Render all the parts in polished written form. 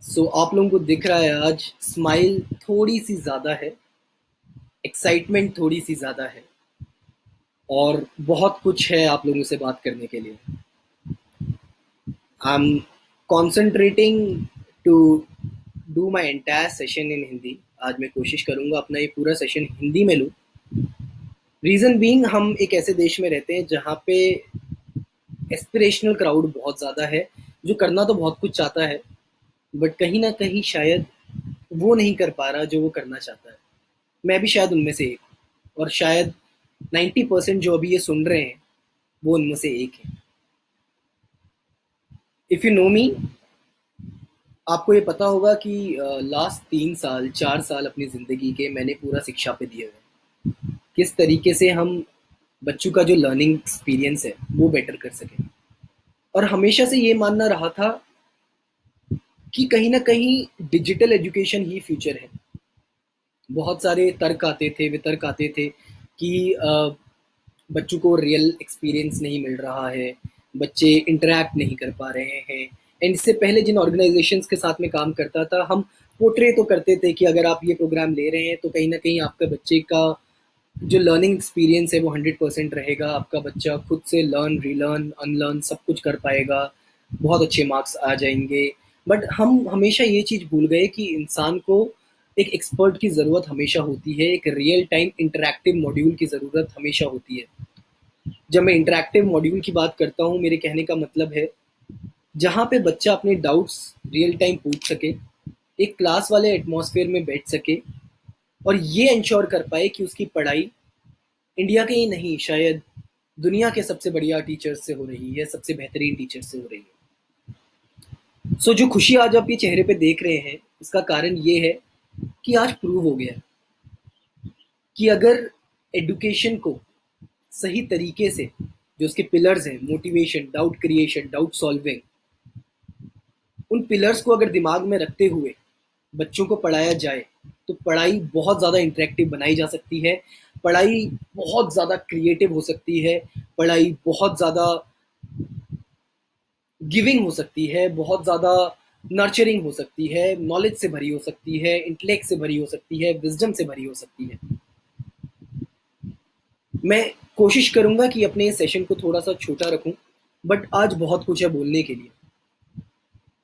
आप लोगों को दिख रहा है आज स्माइल थोड़ी सी ज़्यादा है, एक्साइटमेंट थोड़ी सी ज़्यादा है और बहुत कुछ है आप लोगों से बात करने के लिए। I am concentrating to do my entire session in Hindi. आज मैं कोशिश करूँगा अपना ये पूरा सेशन हिंदी में लूँ। रीज़न बीइंग हम एक ऐसे देश में रहते हैं जहाँ पे एस्पिरेशनल क्राउड बहुत ज़्यादा है, जो करना तो बहुत कुछ चाहता है बट कहीं ना कहीं शायद वो नहीं कर पा रहा जो वो करना चाहता है। मैं भी शायद उनमें से एक हूँ और शायद 90% जो अभी ये सुन रहे हैं वो उनमें से एक है। इफ़ यू नो मी, आपको ये पता होगा कि लास्ट 3 साल 4 साल अपनी ज़िंदगी के मैंने पूरा शिक्षा पे दिए हुए हैं। किस तरीके से हम बच्चों का जो लर्निंग एक्सपीरियंस है वो बेटर कर सकें। और हमेशा से ये मानना रहा था कि कहीं ना कहीं डिजिटल एजुकेशन ही फ्यूचर है। बहुत सारे तर्क आते थे, वितर्क आते थे कि बच्चों को रियल एक्सपीरियंस नहीं मिल रहा है, बच्चे इंटरेक्ट नहीं कर पा रहे हैं। एंड इससे पहले जिन ऑर्गेनाइजेशंस के साथ में काम करता था, हम पोर्ट्रे तो करते थे कि अगर आप ये प्रोग्राम ले रहे हैं तो कहीं ना कहीं आपके बच्चे का जो लर्निंग एक्सपीरियंस है वो 100% रहेगा। आपका बच्चा खुद से लर्न, रीलर्न, अनलर्न सब कुछ कर पाएगा, बहुत अच्छे मार्क्स आ जाएंगे। बट हम हमेशा ये चीज़ भूल गए कि इंसान को एक एक्सपर्ट की ज़रूरत हमेशा होती है, एक रियल टाइम इंटरैक्टिव मॉड्यूल की ज़रूरत हमेशा होती है। जब मैं इंटरैक्टिव मॉड्यूल की बात करता हूँ, मेरे कहने का मतलब है जहाँ पे बच्चा अपने डाउट्स रियल टाइम पूछ सके, एक क्लास वाले एटमॉस्फेयर में बैठ सके और ये इंश्योर कर पाए कि उसकी पढ़ाई इंडिया के ही नहीं, शायद दुनिया के सबसे बढ़िया टीचर्स से हो रही है, सबसे बेहतरीन टीचर से हो रही है। जो खुशी आज आप ये चेहरे पे देख रहे हैं, इसका कारण ये है कि आज प्रूव हो गया है कि अगर एडुकेशन को सही तरीके से, जो उसके पिलर्स हैं, motivation, doubt creation, doubt solving, उन पिलर्स को अगर दिमाग में रखते हुए बच्चों को पढ़ाया जाए तो पढ़ाई बहुत ज़्यादा इंटरेक्टिव बनाई जा सकती है, पढ़ाई बहुत ज़्यादा क्रिएटिव हो सकती है, पढ़ाई बहुत ज़्यादा गिविंग हो सकती है, बहुत ज़्यादा नर्चरिंग हो सकती है, नॉलेज से भरी हो सकती है, इंटेलेक्ट से भरी हो सकती है, विजडम से भरी हो सकती है। मैं कोशिश करूंगा कि अपने सेशन को थोड़ा सा छोटा रखूं, बट आज बहुत कुछ है बोलने के लिए।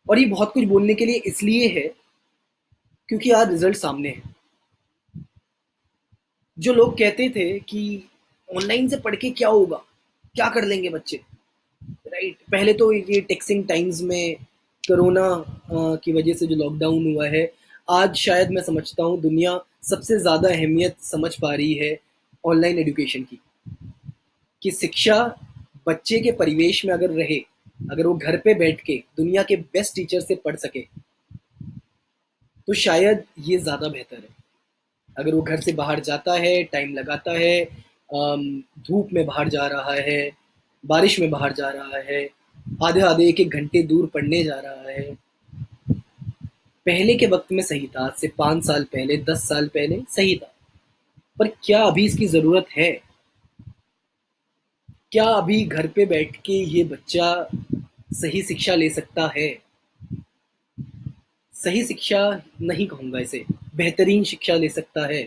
और ये बहुत कुछ बोलने के लिए इसलिए है क्योंकि आज रिजल्ट सामने है। जो लोग कहते थे कि ऑनलाइन से पढ़ के क्या होगा, क्या कर लेंगे बच्चे, राइट? पहले तो ये टेक्सिंग टाइम्स में कोरोना की वजह से जो लॉकडाउन हुआ है, आज शायद मैं समझता हूँ दुनिया सबसे ज़्यादा अहमियत समझ पा रही है ऑनलाइन एजुकेशन की। कि शिक्षा बच्चे के परिवेश में अगर रहे, अगर वो घर पे बैठ के दुनिया के बेस्ट टीचर से पढ़ सके तो शायद ये ज़्यादा बेहतर है। अगर वो घर से बाहर जाता है, टाइम लगाता है, धूप में बाहर जा रहा है, बारिश में बाहर जा रहा है, आधे आधे एक एक घंटे दूर पढ़ने जा रहा है। पहले के वक्त में सही था, आज से 5 साल पहले, 10 साल पहले सही था, पर क्या अभी इसकी ज़रूरत है? क्या अभी घर पे बैठ के ये बच्चा सही शिक्षा ले सकता है? सही शिक्षा नहीं कहूँगा इसे, बेहतरीन शिक्षा ले सकता है?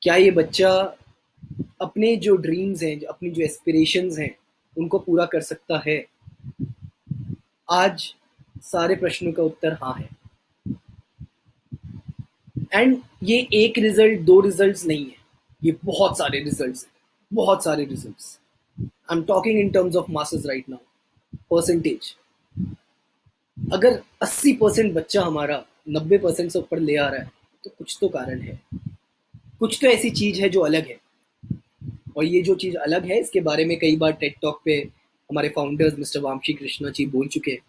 क्या ये बच्चा अपने जो ड्रीम्स हैं, अपनी जो एस्पिरेशंस हैं, उनको पूरा कर सकता है? आज सारे प्रश्नों का उत्तर हाँ है। एंड ये एक रिजल्ट, दो रिजल्ट्स नहीं है, ये बहुत सारे रिजल्ट्स हैं, बहुत सारे results. I am talking in terms of masses right now, percentage. अगर 80% बच्चा हमारा 90% से ऊपर ले आ रहा है तो कुछ तो कारण है, कुछ तो ऐसी चीज़ है जो अलग है। और ये जो चीज़ अलग है, इसके बारे में कई बार टेड टॉक पे हमारे फाउंडर्स मिस्टर वामशी कृष्णा जी बोल चुके हैं,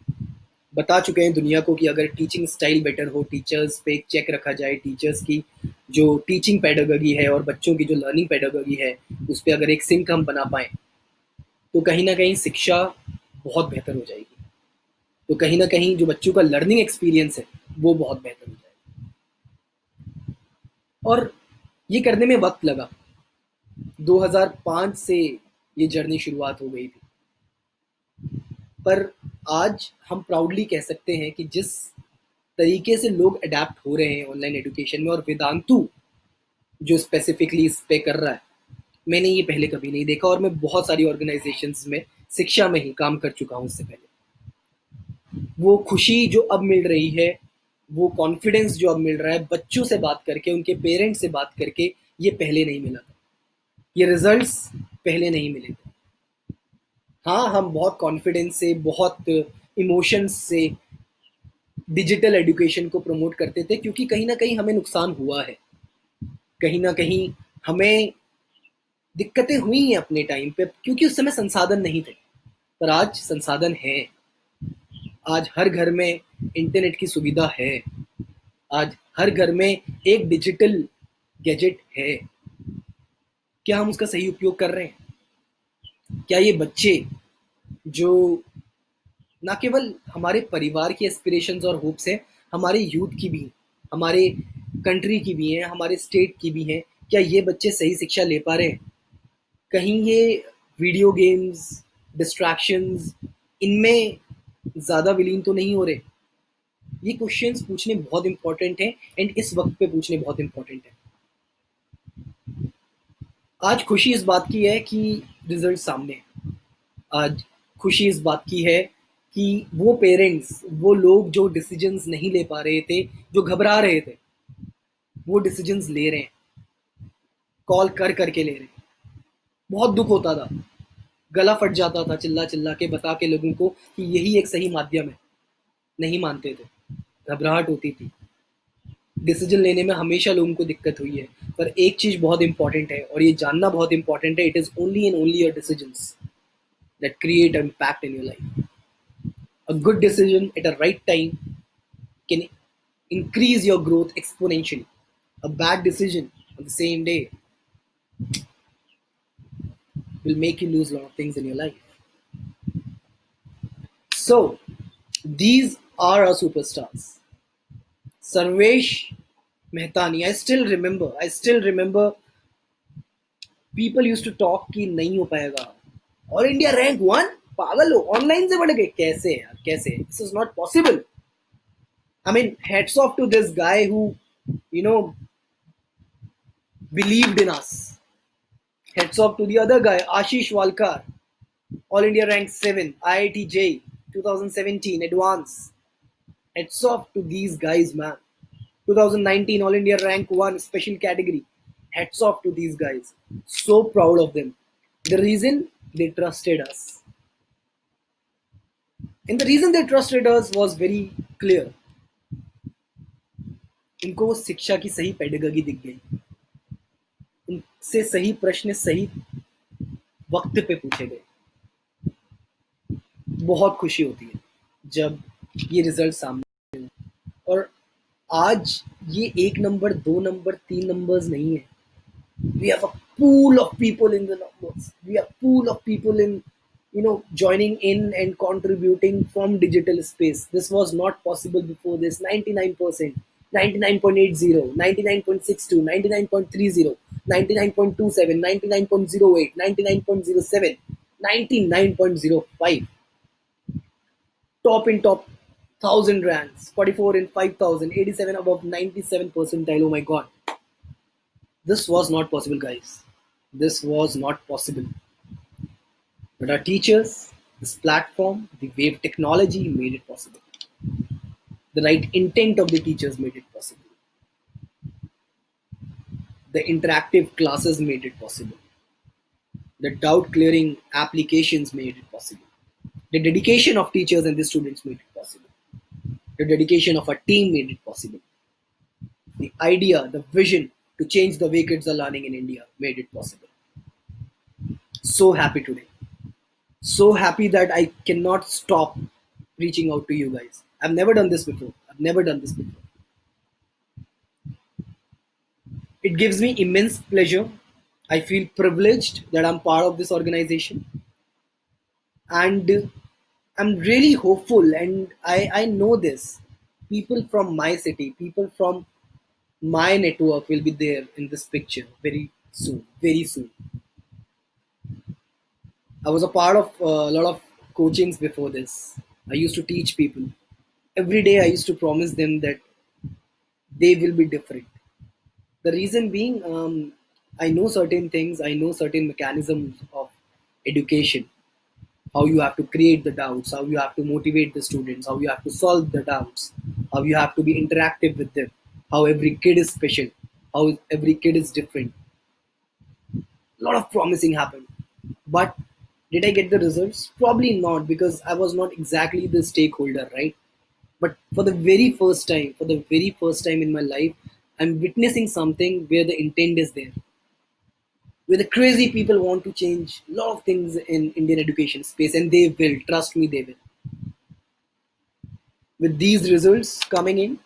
बता चुके हैं दुनिया को कि अगर टीचिंग स्टाइल बेटर हो, टीचर्स पे एक चेक रखा जाए, टीचर्स की जो टीचिंग पेडागोगी है और बच्चों की जो लर्निंग पेडागोगी है, उस पर अगर एक सिंक हम बना पाएँ तो कहीं ना कहीं शिक्षा बहुत बेहतर हो जाएगी। तो कहीं ना कहीं जो बच्चों का लर्निंग एक्सपीरियंस है वो बहुत बेहतर हो जाएगा। और ये करने में वक्त लगा। 2005 से ये जर्नी शुरुआत हो गई थी, पर आज हम प्राउडली कह सकते हैं कि जिस तरीके से लोग अडेप्ट हो रहे हैं ऑनलाइन एजुकेशन में, और वेदांतु जो स्पेसिफिकली इस पे कर रहा है, मैंने ये पहले कभी नहीं देखा। और मैं बहुत सारी ऑर्गेनाइजेशंस में शिक्षा में ही काम कर चुका हूँ उससे पहले। वो खुशी जो अब मिल रही है, वो कॉन्फिडेंस जो अब मिल रहा है बच्चों से बात करके, उनके पेरेंट्स से बात करके, ये पहले नहीं मिला था। ये रिजल्ट्स पहले नहीं मिले थे। हाँ, हम बहुत कॉन्फिडेंस से, बहुत इमोशंस से डिजिटल एजुकेशन को प्रमोट करते थे, क्योंकि कहीं ना कहीं हमें नुकसान हुआ है, कहीं ना कहीं हमें दिक्कतें हुई हैं अपने टाइम पे, क्योंकि उस समय संसाधन नहीं थे। पर आज संसाधन है। आज हर घर में इंटरनेट की सुविधा है। आज हर घर में एक डिजिटल गैजेट है। क्या हम उसका सही उपयोग कर रहे हैं? क्या ये बच्चे जो ना केवल हमारे परिवार की एस्पिरेशंस और होप्स हैं, हमारे यूथ की भी, हमारे कंट्री की भी हैं, हमारे स्टेट की भी हैं, क्या ये बच्चे सही शिक्षा ले पा रहे हैं? कहीं ये वीडियो गेम्स, डिस्ट्रैक्शंस, इनमें ज़्यादा विलीन तो नहीं हो रहे? ये क्वेश्चंस पूछने बहुत इंपॉर्टेंट हैं, एंड इस वक्त पे पूछने बहुत इंपॉर्टेंट है। आज खुशी इस बात की है कि रिजल्ट सामने है। आज खुशी इस बात की है कि वो पेरेंट्स, वो लोग जो डिसीजंस नहीं ले पा रहे थे, जो घबरा रहे थे, वो डिसीजंस ले रहे हैं, कॉल कर करके ले रहे हैं। बहुत दुख होता था, गला फट जाता था चिल्ला चिल्ला के बता के लोगों को कि यही एक सही माध्यम है। नहीं मानते थे, घबराहट होती थी, डिसीजन लेने में हमेशा लोगों को दिक्कत हुई है। पर एक चीज बहुत इंपॉर्टेंट है, और ये जानना बहुत इंपॉर्टेंट है, it is only and only your decisions that create an impact in your life. A good decision at a right time can increase your growth exponentially. A bad decision on the same day will make you lose a lot of things in your life. So, these are our superstars. Sarvesh Mehtani, I still remember people used to talk कि नहीं हो पाएगा, all India rank one, पागल हो, online से बढ़ गए, कैसे यार, कैसे? This is not possible. I mean, hats off to this guy who, you know, believed in us. Hats off to the other guy, Ashish Walkar, All India Rank 7, IITJ, 2017, Advance. Hats off to these guys, man. 2019, All India Rank 1, Special Category. Hats off to these guys. So proud of them. The reason they trusted us. And the reason they trusted us was very clear. इनको शिक्षा की सही pedagogy दिख गई, उनसे सही प्रश्न सही वक्त पे पूछे गए। बहुत खुशी होती है जब ये रिजल्ट सामने। और आज ये एक नंबर, दो नंबर, तीन नंबर्स नहीं है। We have a pool of people in the numbers. We have pool of people in, joining in and contributing from digital space. This was not possible before this. 99%, 99.80, 99.62, 99.30, 99.27, 99.08, 99.07, 99.05. Top in top 1000 ranks, 44 in 5000, 87 above 97 percentile. Oh my god. This was not possible, guys. This was not possible. But our teachers, this platform, the wave technology made it possible. The right intent of the teachers made it possible. The interactive classes made it possible. The doubt clearing applications made it possible. The dedication of teachers and the students made it possible. The dedication of our team made it possible. The idea, the vision to change the way kids are learning in India made it possible. So happy today. So happy that I cannot stop reaching out to you guys. I've never done this before. I've never done this before. It gives me immense pleasure. I feel privileged that I'm part of this organization. And I'm really hopeful, and I know this. People from my city, people from my network will be there in this picture very soon. Very soon. I was a part of a lot of coachings before this. I used to teach people. Every day I used to promise them that they will be different. The reason being, I know certain things, I know certain mechanisms of education, how you have to create the doubts, how you have to motivate the students, how you have to solve the doubts, how you have to be interactive with them, how every kid is special, how every kid is different. A lot of promising happened. But did I get the results? Probably not, because I was not exactly the stakeholder, right? But for the very first time in my life, I'm witnessing something where the intent is there, where the crazy people want to change a lot of things in Indian education space, and they will. Trust me, they will. With these results coming in,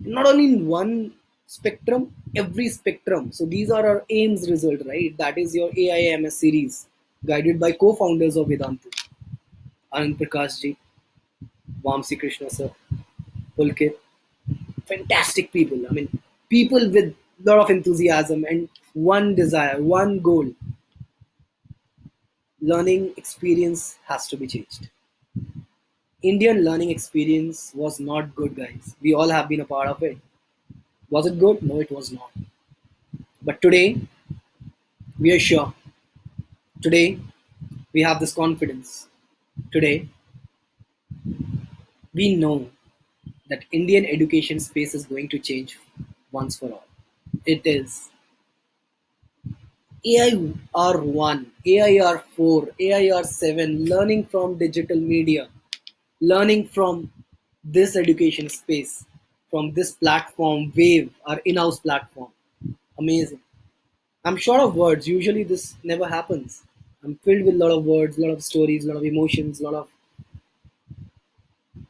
not only in one spectrum, every spectrum. So these are our AIMS result, right? That is your AIMS series, guided by co-founders of Vedantu, Anand Prakash ji, Vamsi Krishna sir, Pulkit. Fantastic people. I mean, people with a lot of enthusiasm and one desire, one goal. Learning experience has to be changed. Indian learning experience was not good, guys. We all have been a part of it. Was it good? No, it was not. But today, we are sure. Today, we have this confidence. Today, we know that Indian education space is going to change once for all. It is. AIR1, AIR4, AIR7, learning from digital media, learning from this education space, from this platform, Wave, our in house platform. Amazing. I'm short of words. Usually, this never happens. I'm filled with a lot of words, a lot of stories, a lot of emotions, a lot of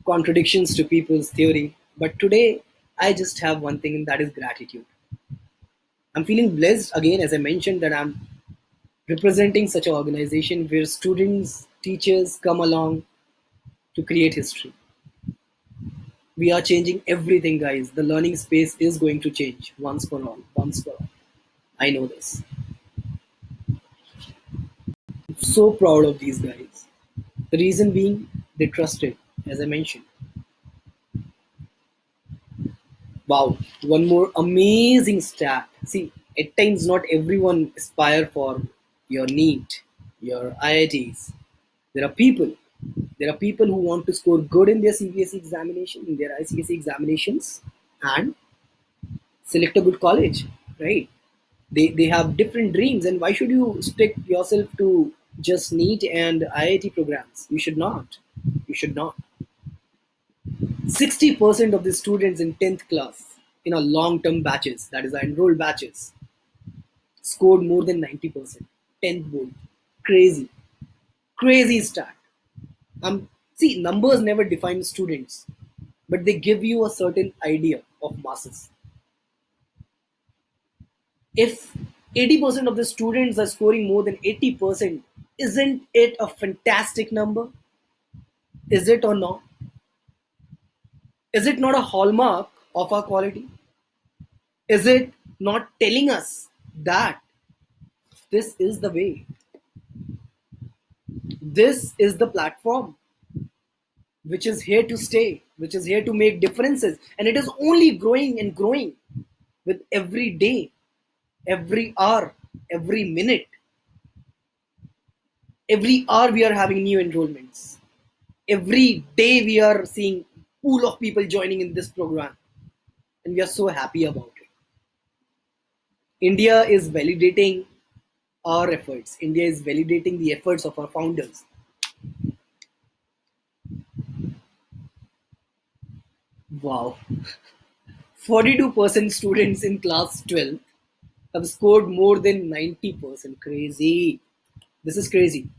contradictions to people's theory. But today, I just have one thing, and that is gratitude. I'm feeling blessed again, as I mentioned, that I'm representing such an organization where students, teachers come along to create history. We are changing everything, guys. The learning space is going to change once for all. Once for all. I know this. I'm so proud of these guys. The reason being, they trusted, as I mentioned. Wow, one more amazing stat. See, at times not everyone aspire for your NEET, your IITs. There are people. There are people who want to score good in their CBSE examination, in their ICSE examinations, and select a good college, right? They have different dreams, and why should you stick yourself to just NEET and IIT programs? You should not. You should not. 60% of the students in 10th class in our long-term batches, that is our enrolled batches, scored more than 90%. 10th board. Crazy. Crazy stat. See, numbers never define students, but they give you a certain idea of masses. If 80% of the students are scoring more than 80%, isn't it a fantastic number? Is it or not? Is it not a hallmark of our quality? Is it not telling us that this is the way? This is the platform which is here to stay, which is here to make differences. And it is only growing and growing with every day, every hour, every minute. Every hour we are having new enrollments. Every day we are seeing pool of people joining in this program. And we are so happy about it. India is validating our efforts. India is validating the efforts of our founders. Wow. 42% students in class 12 have scored more than 90%. Crazy. This is crazy.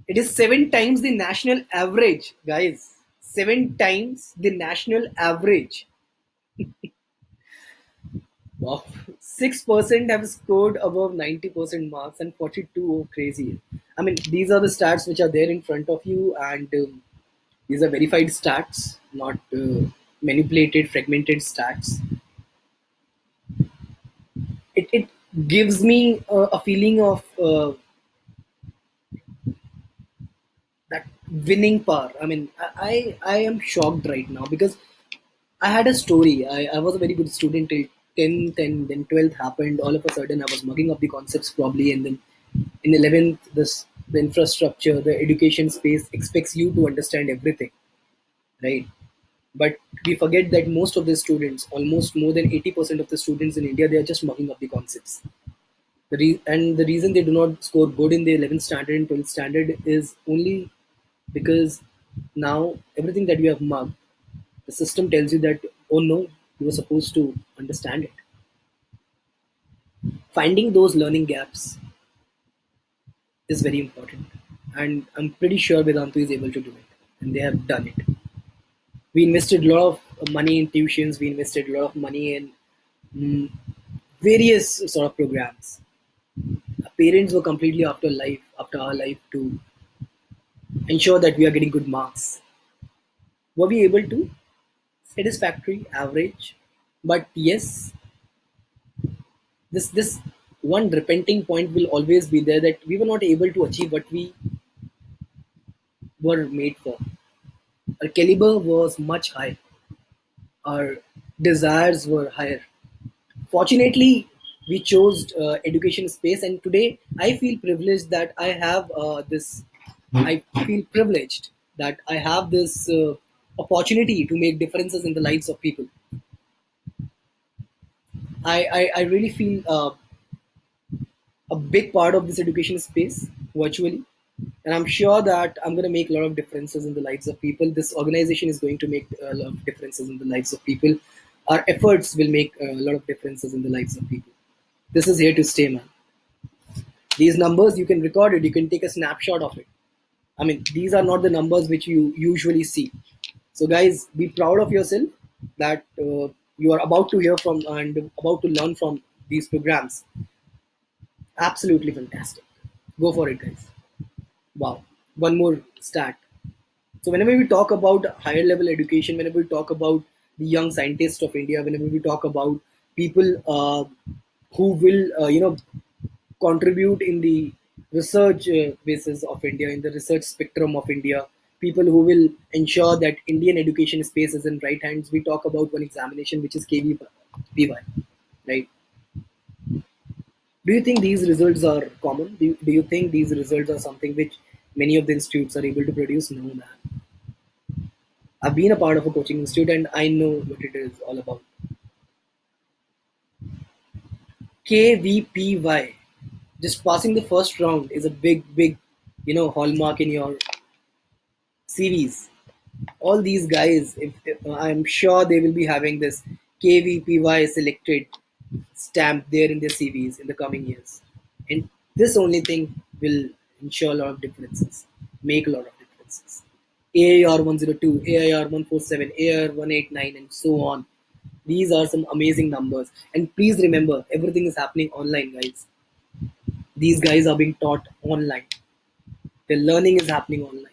It is 7 times the national average, guys. 7 times the national average. Wow. 6% have scored above 90% marks and 42. Oh, crazy. I mean, these are the stats which are there in front of you, and these are verified stats, not manipulated, fragmented stats. It gives me a feeling of that winning power. I mean, I am shocked right now because I had a story. I was a very good student till 10th, and then 12th happened. All of a sudden, I was mugging up the concepts probably, and then in 11th, the infrastructure, the education space expects you to understand everything, right? But we forget that most of the students, almost more than 80% of the students in India, they are just mugging up the concepts. And the reason they do not score good in the 11th standard and 12th standard is only because now everything that you have mugged, the system tells you that, oh no, you were supposed to understand it. Finding those learning gaps is very important. And I'm pretty sure Vedantu is able to do it. And they have done it. We invested a lot of money in tuitions, we invested a lot of money in mm, various sort of programs. Our parents were completely after our life to ensure that we are getting good marks. Were we able to? Satisfactory, average. But yes, this one repenting point will always be there, that we were not able to achieve what we were made for. Our caliber was much higher. Our desires were higher. Fortunately, we chose education space, and today I feel privileged that I have this. I feel privileged that I have this opportunity to make differences in the lives of people. I really feel a big part of this education space virtually. And I'm sure that I'm going to make a lot of differences in the lives of people. This organization is going to make a lot of differences in the lives of people. Our efforts will make a lot of differences in the lives of people. This is here to stay, man. These numbers, you can record it, you can take a snapshot of it. I mean, these are not the numbers which you usually see. So, guys, be proud of yourself that you are about to hear from and about to learn from these programs. Absolutely fantastic. Go for it, guys. Wow. One more stat. So whenever we talk about higher level education, whenever we talk about the young scientists of India, whenever we talk about people who will, contribute in the research basis of India, in the research spectrum of India, people who will ensure that Indian education space is in right hands, we talk about one examination which is KVPY, right? Do you think these results are common? Do you think these results are something which many of the institutes are able to produce? No, man. I've been a part of a coaching institute and I know what it is all about. KVPY, just passing the first round is a big, hallmark in your CVs. All these guys, if I'm sure they will be having this KVPY selected stamp there in their CVs in the coming years. And this only thing will ensure a lot of differences, make a lot of differences. AIR 102, AIR 147, AIR 189, and so on. These are some amazing numbers. And please remember, everything is happening online, guys. These guys are being taught online. Their learning is happening online.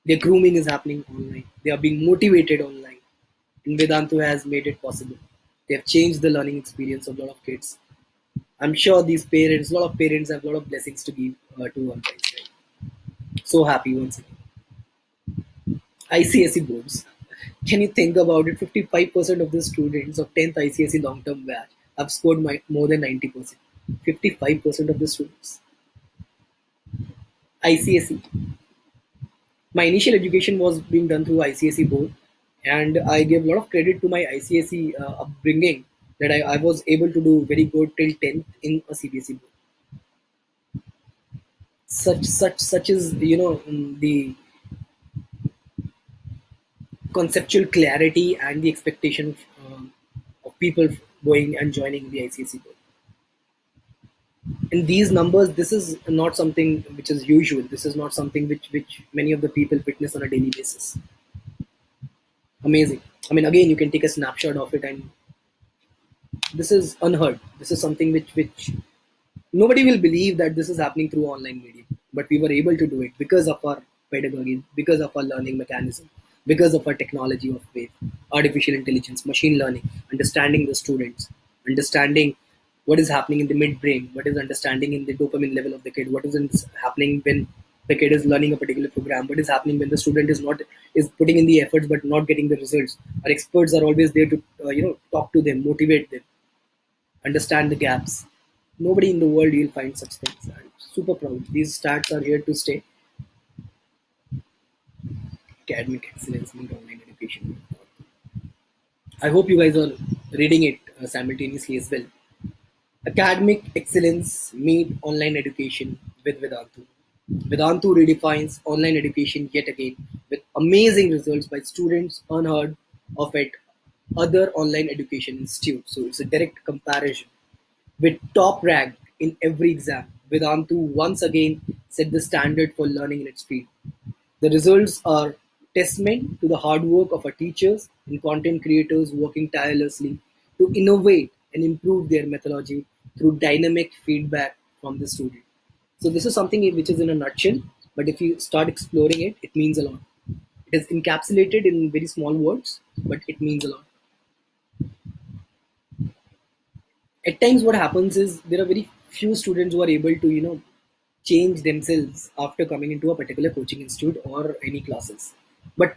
Their grooming is happening online. They are being motivated online. And Vedantu has made it possible. They have changed the learning experience of a lot of kids. I'm sure these parents, a lot of parents have a lot of blessings to give to our guys. Right? So happy once again. ICSE boards. Can you think about it? 55% of the students of 10th ICSE long term batch have scored more than 90%. 55% of the students. ICSE. My initial education was being done through ICSE board, and I give a lot of credit to my ICSE upbringing that I was able to do very good till 10th in a CBSE board. Such is the conceptual clarity and the expectation of people going and joining the ICSE board. In these numbers, this is not something which is usual. This is not something which many of the people witness on a daily basis. Amazing. I mean, again, you can take a snapshot of it, and this is unheard. This is something which nobody will believe that this is happening through online medium. But we were able to do it because of our pedagogy, because of our learning mechanism, because of our technology of wave, artificial intelligence, machine learning, understanding the students, understanding what is happening in the midbrain, what is understanding in the dopamine level of the kid, what is happening when the kid is learning a particular program. What is happening when the student is putting in the efforts but not getting the results? Our experts are always there to talk to them, motivate them, understand the gaps. Nobody in the world you'll find such things. I'm super proud. These stats are here to stay. Academic excellence in online education. I hope you guys are reading it simultaneously as well. Academic excellence meet online education with Vedantu. Vedantu redefines online education yet again with amazing results by students unheard of at other online education institutes. So it's a direct comparison. With top rank in every exam, Vedantu once again set the standard for learning in its field. The results are testament to the hard work of our teachers and content creators working tirelessly to innovate and improve their methodology through dynamic feedback from the student. So this is something which is in a nutshell, but if you start exploring it, it means a lot. It is encapsulated in very small words, but it means a lot. At times what happens is there are very few students who are able to change themselves after coming into a particular coaching institute or any classes. But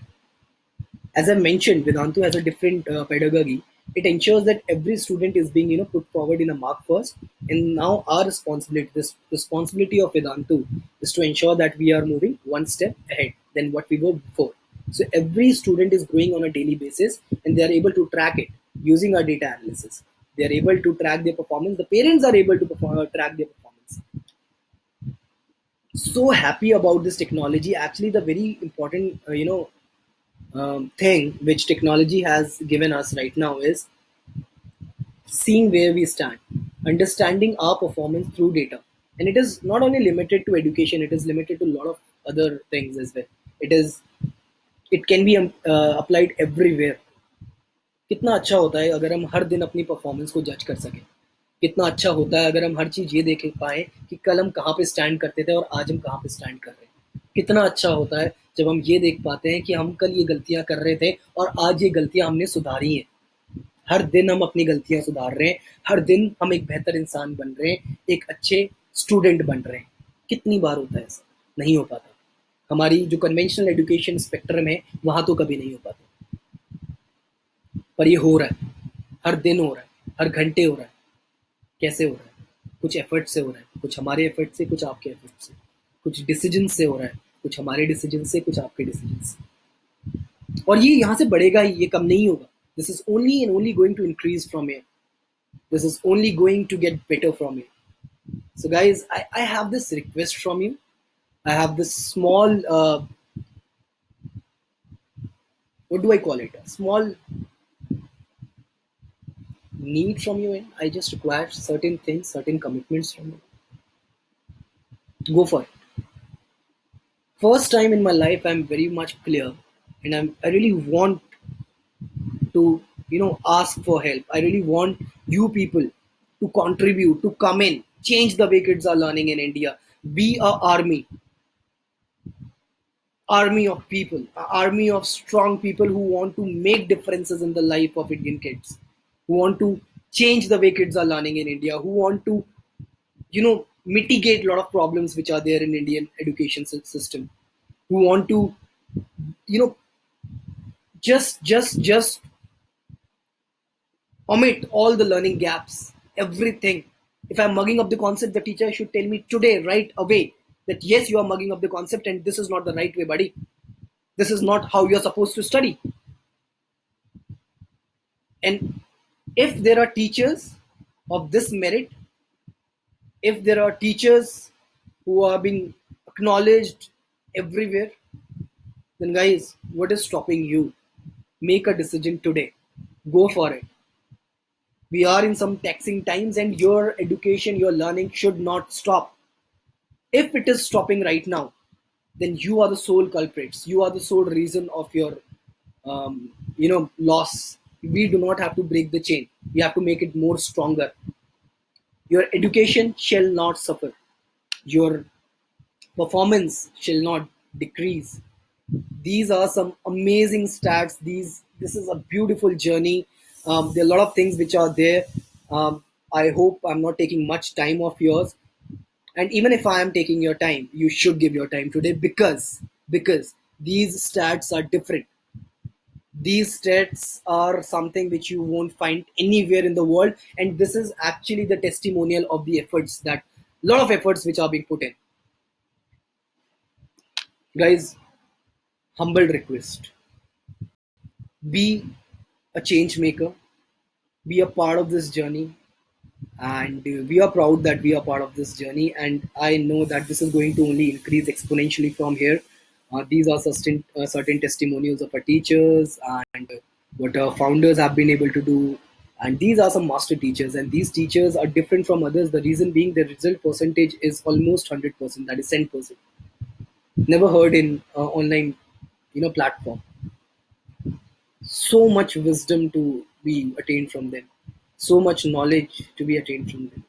as I mentioned, Vedantu has a different pedagogy. It ensures that every student is being put forward in a mark first, and now our responsibility, this responsibility of Vedantu, is to ensure that we are moving one step ahead than what we were before. So every student is growing on a daily basis, and they are able to track it using our data analysis. They are able to track their performance. The parents are able to track their performance. So happy about this technology. Actually, the very important thing which technology has given us right now is seeing where we stand, understanding our performance through data. And it is not only limited to education, it is limited to a lot of other things as well. It can be applied everywhere. कितना अच्छा होता है अगर हम हर दिन अपनी performance को जज कर सकें, कितना अच्छा होता है अगर हम हर चीज़ ये देख पाएँ कि कल हम कहाँ पे स्टैंड करते थे और आज हम कहाँ पे स्टैंड कर रहे हैं। कितना अच्छा होता है जब हम ये देख पाते हैं कि हम कल ये गलतियाँ कर रहे थे और आज ये गलतियाँ हमने सुधारी हैं। हर दिन हम अपनी गलतियाँ सुधार रहे हैं, हर दिन हम एक बेहतर इंसान बन रहे हैं, एक अच्छे स्टूडेंट बन रहे हैं। कितनी बार होता है ऐसा? नहीं हो पाता। हमारी जो कन्वेंशनल एजुकेशन स्पेक्ट्रम है, वहाँ तो कभी नहीं हो पाता। पर ये हो रहा है, हर दिन हो रहा है, हर घंटे हो रहा है। कैसे हो रहा है? कुछ एफर्ट से हो रहा है, कुछ हमारे एफर्ट से, कुछ आपके एफर्ट से, कुछ डिसीजन से हो रहा है, कुछ हमारे डिसीजन से, कुछ आपके डिसीजन से। और ये यहाँ से बढ़ेगा ही, ये कम नहीं होगा। This is only and only going to increase from here. This is only going to get better from here. So guys, I have this request from you. I have this small what do I call it, a small need from you, and I just require certain things, certain commitments from you. Go for it. First time in my life I'm very much clear, and I really want to ask for help. I really want you people to contribute, to come in, change the way kids are learning in India. Be a army of people, an army of strong people who want to make differences in the life of Indian kids, who want to change the way kids are learning in India, who want to mitigate a lot of problems which are there in Indian education system, who want to you know just omit all the learning gaps, everything. If I'm mugging up the concept, the teacher should tell me today, right away, that yes, you are mugging up the concept and this is not the right way, buddy. This is not how you're supposed to study. And if there are teachers of this merit, if there are teachers who are being acknowledged everywhere, then guys, what is stopping you? Make a decision today. Go for it. We are in some taxing times, and your education, your learning should not stop. If it is stopping right now, then you are the sole culprits. You are the sole reason of your loss. We do not have to break the chain. We have to make it more stronger. Your education shall not suffer. Your performance shall not decrease. These are some amazing stats. This is a beautiful journey. There are a lot of things which are there. I hope I'm not taking much time of yours. And even if I am taking your time, you should give your time today, because these stats are different. These stats are something which you won't find anywhere in the world, and this is actually the testimonial of the efforts, that lot of efforts which are being put in. Guys, humble request: be a change maker, be a part of this journey, and we are proud that we are part of this journey, and I know that this is going to only increase exponentially from here. These are certain testimonials of our teachers, and what our founders have been able to do, and these are some master teachers, and these teachers are different from others. The reason being, the result percentage is almost 100%, that is 10%. Never heard in online platform. So much wisdom to be attained from them, so much knowledge to be attained from them,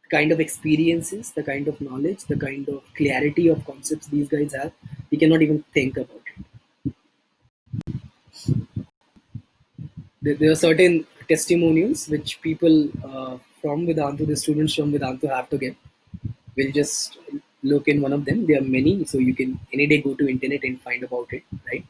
the kind of experiences, the kind of knowledge, the kind of clarity of concepts these guys have, we cannot even think about it. There are certain testimonials which people from Vedantu, the students from Vedantu have to get. We'll just look in one of them. There are many, so you can any day go to internet and find about it, right?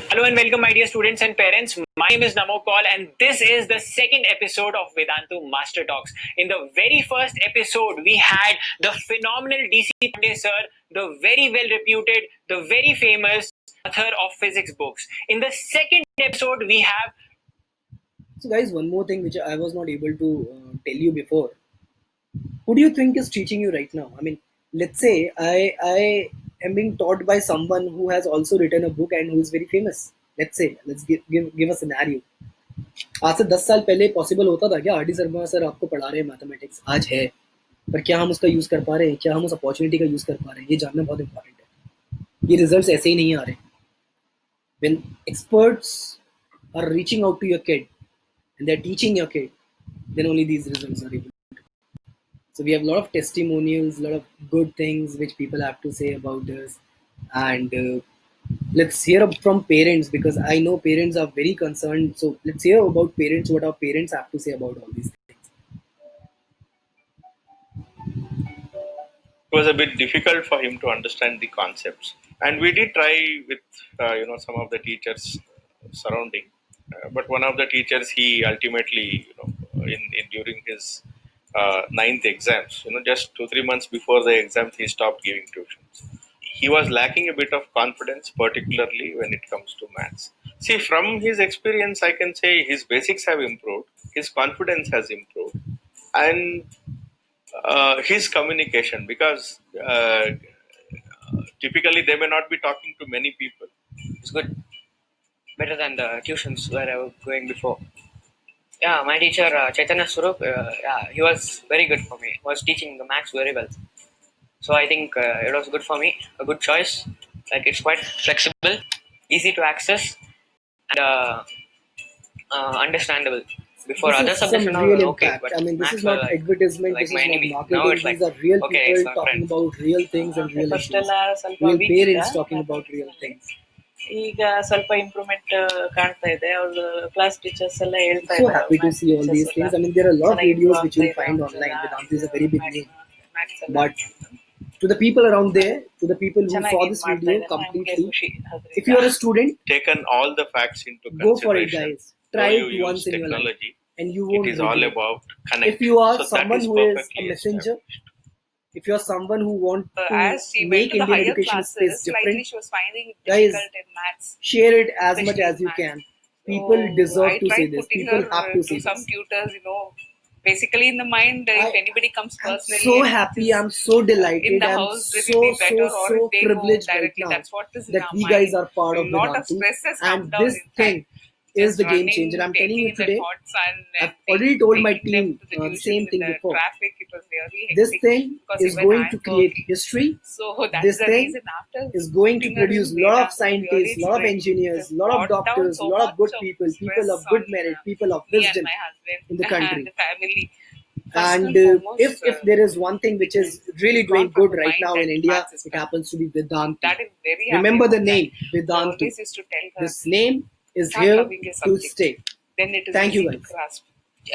Hello and welcome, my dear students and parents. My name is Namo Kaul, and this is the second episode of Vedantu Master Talks. In the very first episode, we had the phenomenal DC Pandey sir, the very well reputed, the very famous author of physics books. In the second episode, we have. So, guys, one more thing which I was not able to tell you before. Who do you think is teaching you right now? I mean, let's say I am being taught by someone who has also written a book and who is very famous. Let's say, let's give a scenario. आज से 10 साल पहले possible होता था क्या R D Sharma sir आपको पढ़ा रहे हैं मैथमेटिक्स? आज है, पर क्या हम उसका यूज कर पा रहे हैं? क्या हम उस अपॉर्चुनिटी का यूज कर पा रहे हैं? ये जानना बहुत इंपॉर्टेंट है। ये रिजल्ट्स ऐसे ही नहीं आ रहे। When experts are reaching out to your kid and they're teaching your kid, then only these results are able. So we have a lot of testimonials, a lot of good things which people have to say about this, and let's hear from parents, because I know parents are very concerned. So let's hear about parents, what our parents have to say about all these things. It was a bit difficult for him to understand the concepts, and we did try with some of the teachers surrounding, but one of the teachers, he ultimately, in during his ninth exams, just 2 3 months before the exams, he stopped giving tuitions. He was lacking a bit of confidence, particularly when it comes to maths. See, from his experience, I can say his basics have improved, his confidence has improved, and his communication, because typically they may not be talking to many people. It's good, better than the tuitions where I was going before. Yeah, my teacher Chaitanya Swarup, yeah, he was very good for me. He was teaching the maths very well. So I think it was good for me, a good choice. Like it's quite flexible, easy to access, and understandable. Before This other is subjects some and all real were okay, impact. but I mean, this maths is were not advertisement, like this my is not enemy. Now marketing. it's like These are real okay, it's people my talking friend. about real things and real First issues. ಸ್ವಲ್ಪ Real weak ಇದ್ದ parents talking about real things. ಈಗ ಸ್ವಲ್ಪ improvement ಕಾಣ್ತಾ ಇದೆ. ಅವ್ರ class teachers ಎಲ್ಲ ಹೇಳ್ತಾ So ಇದ್ದಾರೆ, happy to maths see all teachers these ಎಲ್ಲ things. I mean, there are a lot of ಚೆನ್ನಾಗಿ ಇಂಪ್ರೂವ್ videos which ಆಗ್ತಾ you'll ಇದೆ find ಅವ್ರದ್ದೆಲ್ಲ. online. Vedantu is a very big name. Maths ಎಲ್ಲ But to the people around there, to the people who saw ಚೆನ್ನಾಗಿ this ಮಾಡ್ತಾ video ಇದೆ, ನಮ್ಗೆ completely, ಖುಷಿ if you are a student, Taken all the facts into go for it, consideration. guys. Though Try you it use once in your life, technology, and you it won't is all regret. about connect. If you are So that someone is who is a perfectly messenger, established. if you are someone who wants to As she went make to the Indian higher education space classes, different, slightly she was finding it guys, difficult in maths, share it as much especially as in you maths. can. People So deserve I to say tried this. putting her People have to to say some this. tutors, basically in the mind, if I anybody comes am personally so and happy. teaches I'm so in delighted. the I'm house, it will so be so better, or so if they know privileged right directly, now that's what is in that our we guys mind. are part A of lot of Vedantu, stress has and come down this thing inside. is Just the game running, changer. I'm telling taking you in the today. hot sun and I've already told my taking them team to the the tuition same in thing the before. traffic. It was really This hectic thing because is even going I'm to create working. history. So that's This the thing reason after is going to putting her in produce a lot of Vedantu, really scientists, a it's lot of like engineers, it a lot of brought down doctors, so a lot of much good of people, people stress of on good merit, people of me and wisdom my husband in the and country. the family. First And and if foremost, there is one thing which is really gone doing from good the right mind now in that India, maths is it tough. happens to be Vedantu. That is very happy Remember the about that. name So I Vedantu. always used to tell her, This name is start here loving a to subject, stay. then it is Thank you easy to guys. grasp.